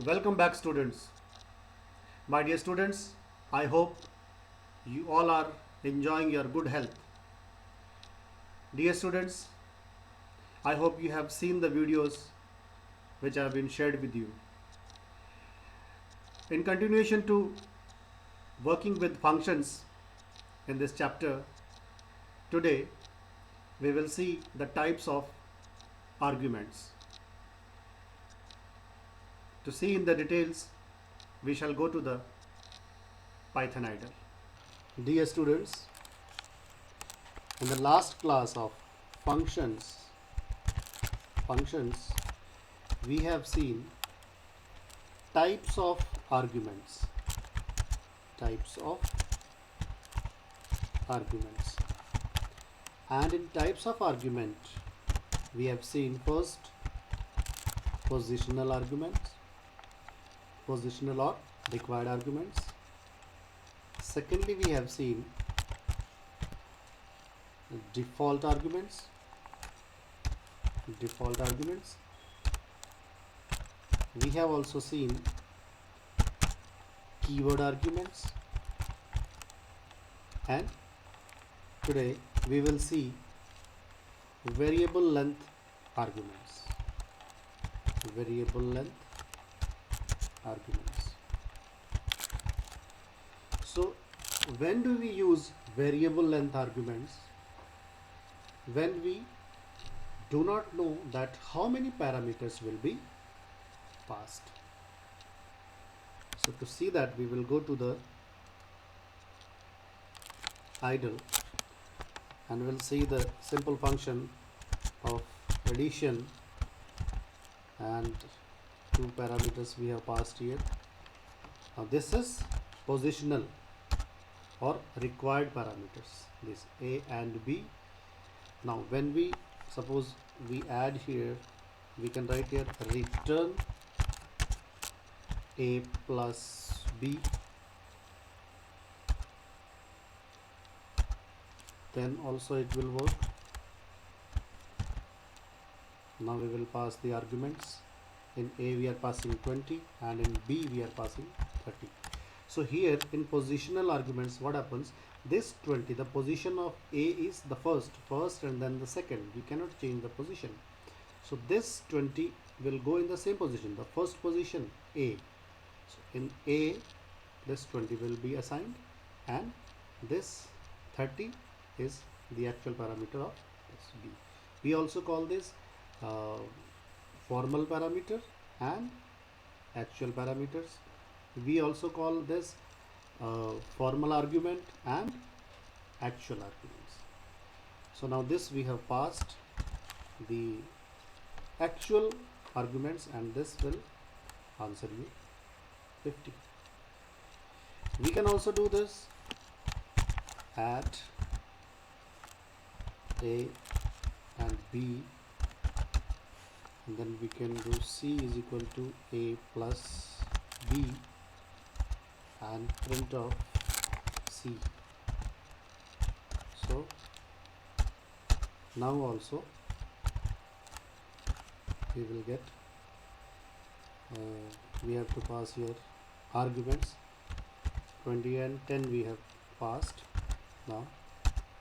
Welcome back, students. My dear students, I hope you all are enjoying your good health. Dear students, I hope you have seen the videos which have been shared with you. In continuation to working with functions in this chapter, today we will see the types of arguments. To see in the details, we shall go to the Python idle. Dear students, in the last class of functions, we have seen types of arguments. And in types of argument, we have seen first positional arguments, positional or required arguments. Secondly, we have seen default arguments. We have also seen keyword arguments, and today we will see variable length arguments. So when do we use variable length arguments? When we do not know that how many parameters will be passed. So to see that, we will go to the idle and we'll see the simple function of addition, and two parameters we have passed here. Now this is positional or required parameters, this a and b. Now when we suppose we add here, we can write here return a plus b, then also it will work. Now we will pass the arguments. In a we are passing 20 and in b we are passing 30. So here in positional arguments, what happens, this 20, the position of a is the first and then the second. We cannot change the position. So this 20 will go in the same position, the first position a. So in a this 20 will be assigned, and this 30 is the actual parameter of this b. We also call this formal parameter and actual parameters. We also call this formal argument and actual arguments. So now this we have passed the actual arguments, and this will answer you 50. We can also do this at a and b, and then we can do c is equal to a plus b and print of c. So now also we will get we have to pass here arguments 20 and 10 we have passed. Now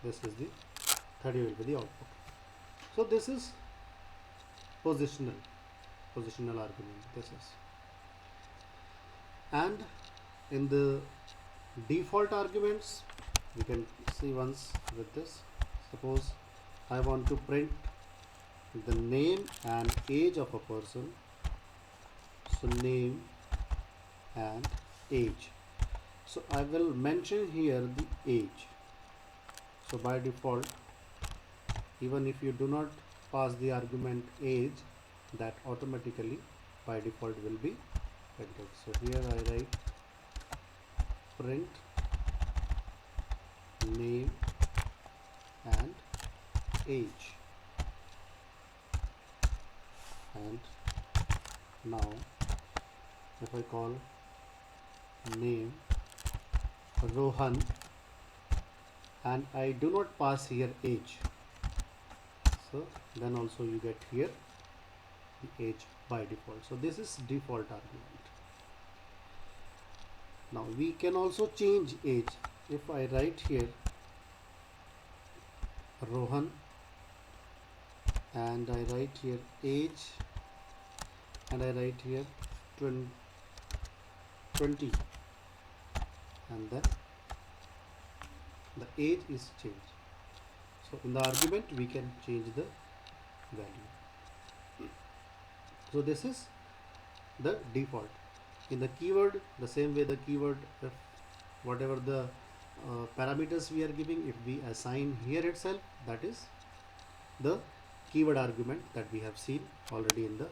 this is the 30 will be the output. So this is positional argument, this is. And in the default arguments, we can see once with this. Suppose I want to print the name and age of a person. So name and age. So I will mention here the age. So by default, even if you do not pass the argument age, that automatically by default will be printed. So here I write print name and age, and now if I call name Rohan and I do not pass here age, so then also you get here the age by default. So this is default argument. Now we can also change age. If I write here Rohan and I write here age and I write here 20 and then the age is changed. So in the argument we can change the value. So this is the default. In the keyword, the same way the keyword, if whatever the parameters we are giving, if we assign here itself, that is the keyword argument that we have seen already in the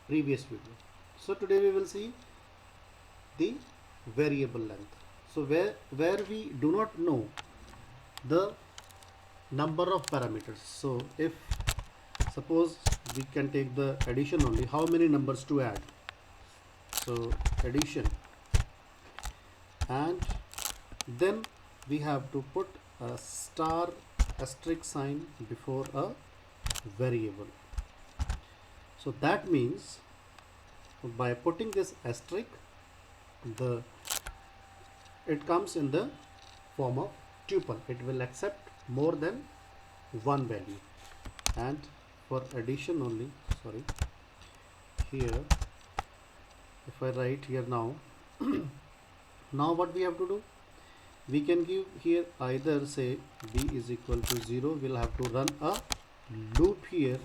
previous video. So today we will see the variable length. So where we do not know the number of parameters. So if suppose we can take the addition only, how many numbers to add? So addition, and then we have to put a star asterisk sign before a variable. So that means by putting this asterisk, it comes in the form of tuple. It will accept more than one value. And for addition only, sorry, here if I write here now now what we have to do, we can give here either say b is equal to 0. We'll have to run a loop here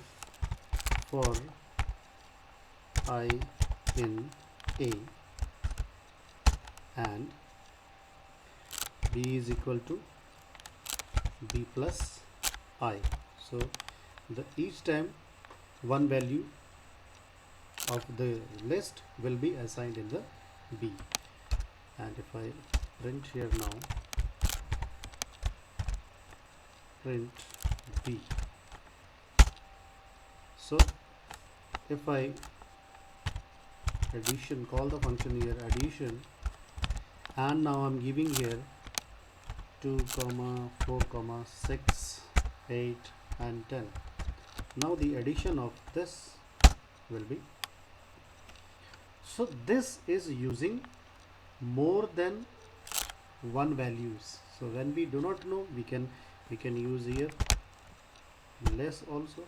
for I in a, and b is equal to b plus I. So each time one value of the list will be assigned in the b. And if I print here now, print b. So if I addition, call the function here addition, and now I'm giving here 2, 4, 6, 8 and 10. Now the addition of this will be, so this is using more than one values. So when we do not know, we can use here less also.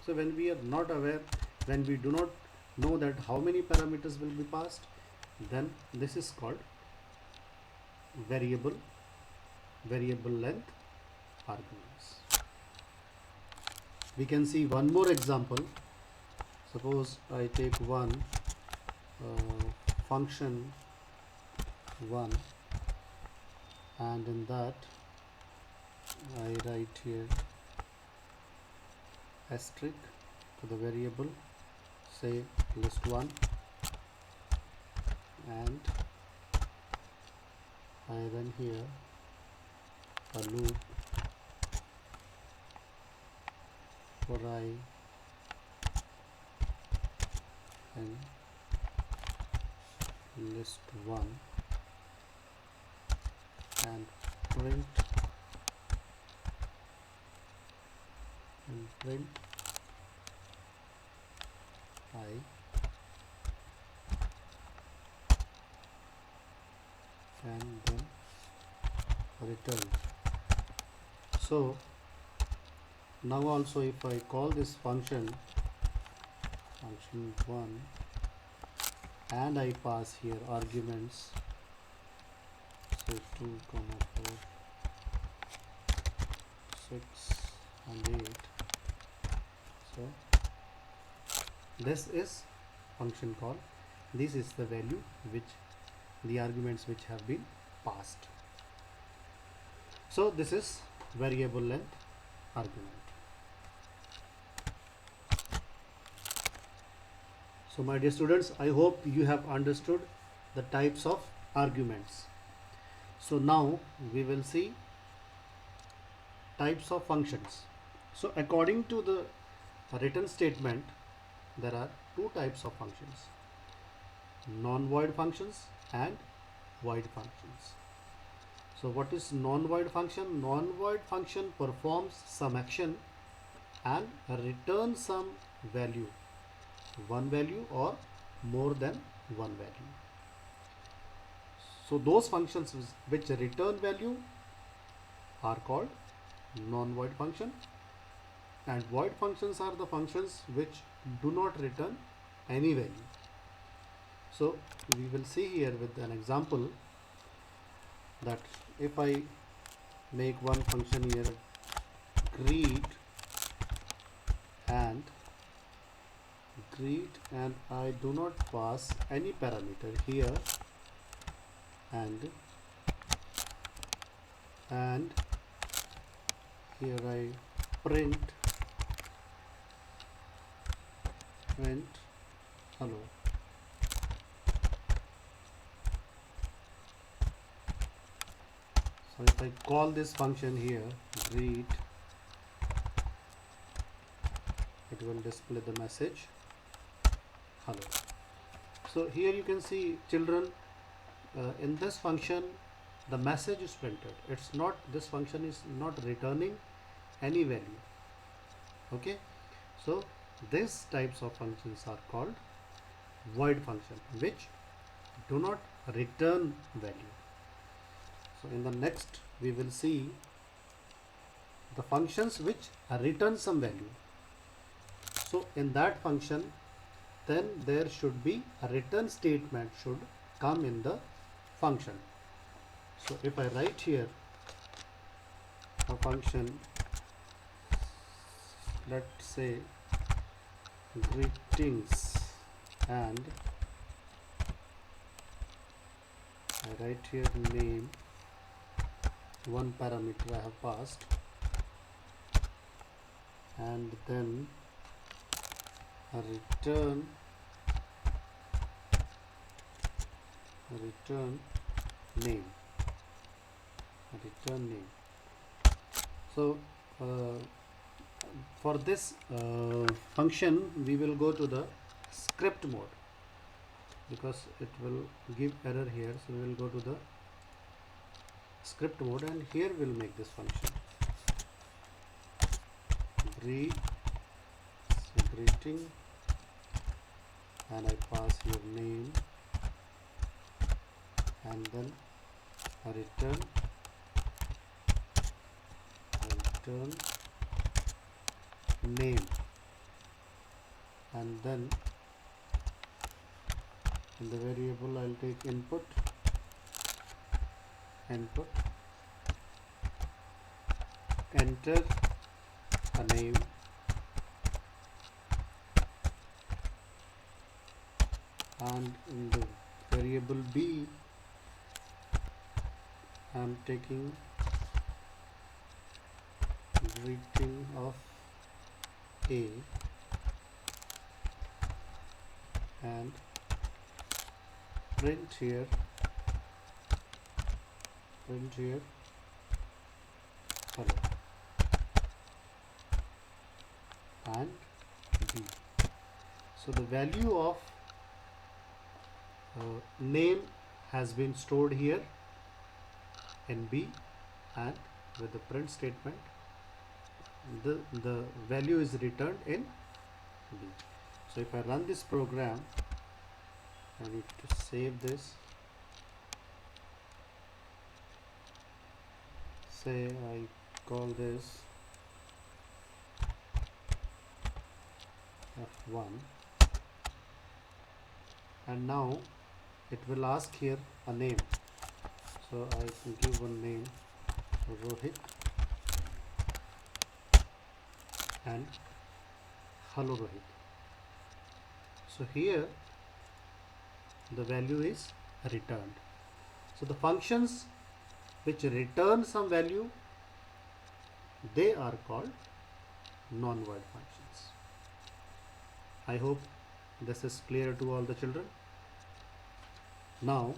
So when we are not aware, when we do not know that how many parameters will be passed, then this is called variable length arguments. We can see one more example. Suppose I take one function 1, and in that I write here asterisk to the variable, say list1, and I run here a loop for I and list1 and print I and then return. So now also if I call this function 1 and I pass here arguments, say 2, 4, 6 and 8. So this is function call. This is the value which the arguments which have been passed. So this is variable length argument. So my dear students, I hope you have understood the types of arguments. So now we will see types of functions. So according to the written statement, there are two types of functions: non-void functions and void functions. So what is non-void function? Non-void function performs some action and returns some value, one value or more than one value. So those functions which return value are called non-void function, and void functions are the functions which do not return any value. So we will see here with an example that if I make one function here, greet, and I do not pass any parameter here, and here I print hello. So if I call this function here, greet, it will display the message hello. So here you can see, children, in this function the message is printed. It's not, this function is not returning any value. Okay, so these types of functions are called void function, which do not return value. So in the next we will see the functions which return some value. So in that function, then there should be a return statement should come in the function. So if I write here a function, let's say greetings, and I write here name, one parameter I have passed, and then a return name, So for this function we will go to the script mode, because it will give error here. So we will go to the script mode, and here we'll make this function greeting, and I pass here name, and then a return name, and then in the variable I'll take input, enter a name, and in the variable b I'm taking greeting of A, and print here hello, and B. So the value of name has been stored here in B, and with the print statement the value is returned in B. So if I run this program, I need to save this. Say I call this F1, and now it will ask here a name. So I can give one name, Rohit, and hello Rohit. So here the value is returned. So the functions which return some value, they are called non-void functions. I hope this is clear to all the children. Now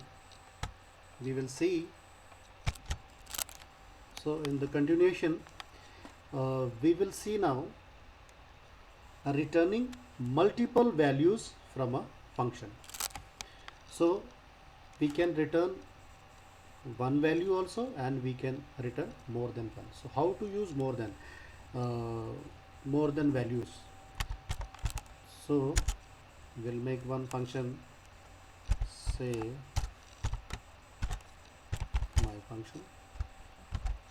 we will see, so in the continuation we will see now returning multiple values from a function. So we can return one value also, and we can return more than one. So how to use more than values? So we'll make one function, say function,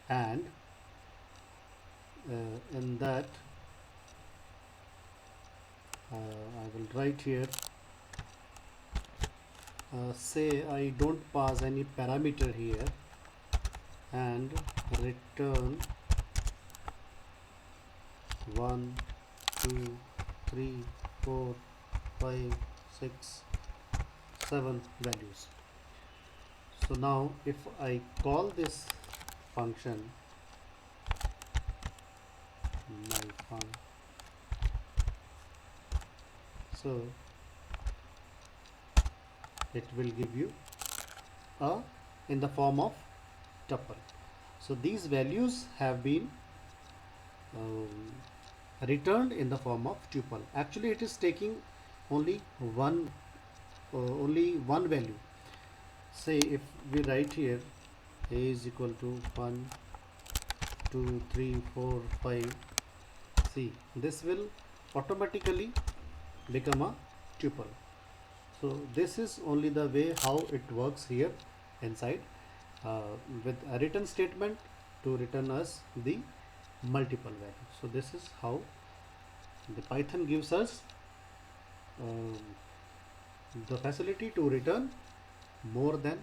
and in that I will write here, say I don't pass any parameter here, and return 1 2 3 4 5 6 7 values. So now if I call this function my fun, so it will give you a in the form of tuple. So these values have been returned in the form of tuple. Actually it is taking only one value. Say if we write here a is equal to 1 2 3 4 5, see this will automatically become a tuple. So this is only the way how it works here inside, with a return statement to return us the multiple value. So this is how the Python gives us um, the facility to return more than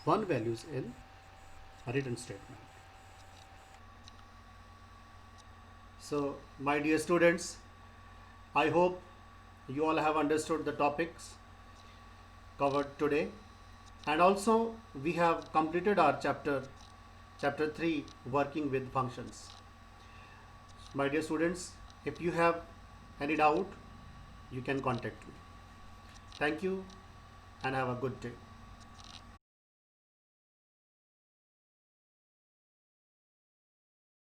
one values in a return statement. So my dear students, I hope you all have understood the topics covered today, and also we have completed our chapter 3, working with functions. My dear students, if you have any doubt, you can contact me. Thank you and have a good day.